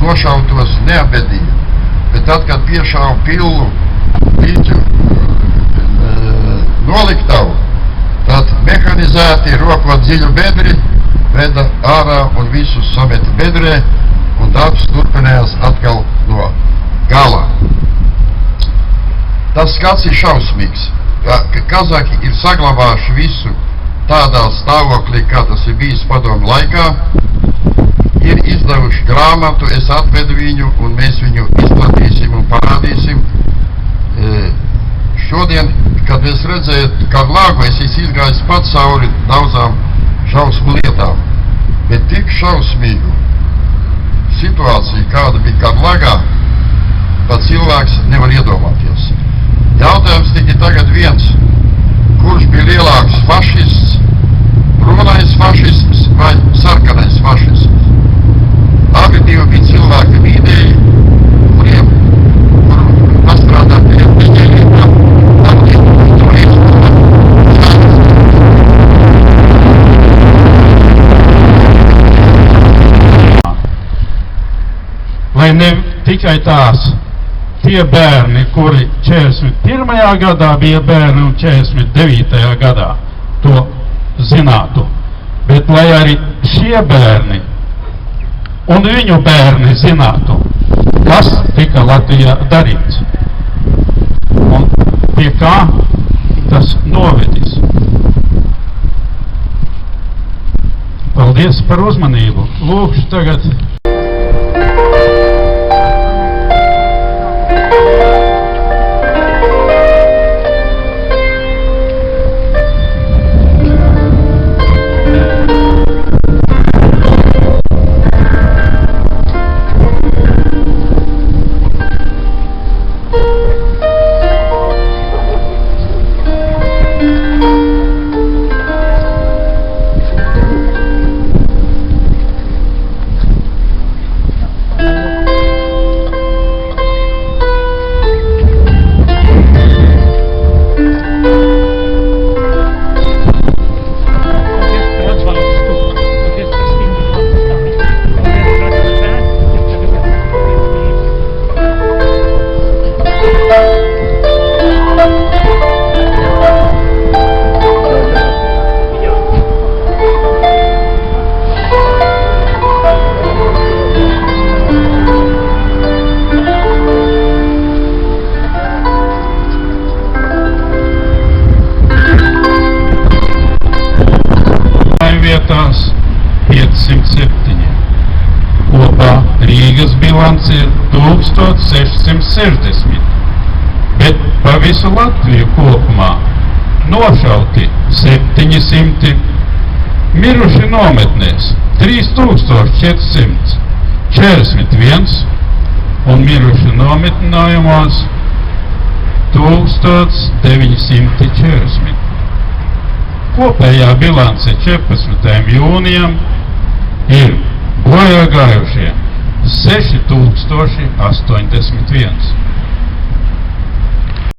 nošautos neapbedīja. Bet tad, kad piešāva pilnu līķu noliktavu, tad mehanizēti rokot dziļu bedri, veda ārā un visus sameta bedrē, un darbs turpinājās atkal no gala. Tas skats ir šausmīgs, ka kazaki ir saglabājuši visu tādā stāvoklī, kā tas ir bijis padomu laikā, ir izdevuši grāmatu, es atvedu viņu un mēs viņu izplatīsim un parādīsim. Šodien, kad es redzēju Karlāgu, es izgājis pats cauri daudzām šausmu lietām, bet tik šausmīgu situāciju, kāda bija Karlāgā, pat cilvēks nevar iedomāties. Jautājums tikai tagad viens, kurš bija lielāks fašists, brūnais fašisms vai sarkanais fašisms? Abi divi bija cilvēki mīdēji, kuriem pastrādā pie pieņēmībām, lai ne tikai tie bērni, kuri 41. gadā bija bērni un 49. gadā to zinātu, bet lai arī šie bērni un viņu bērni zinātu, kas tika Latvijā darīts un pie kā tas novedis. Paldies par uzmanību. Lūkšu tagad vietās 507. Kopā Rīgas bilants ir 1660, bet pa visu Latviju kopumā nošauti 700, miruši nometnēs 3441 un miruši nometnājumos 1940. Kopējā bilance 14. jūnijam ir bojā gājušie 6081.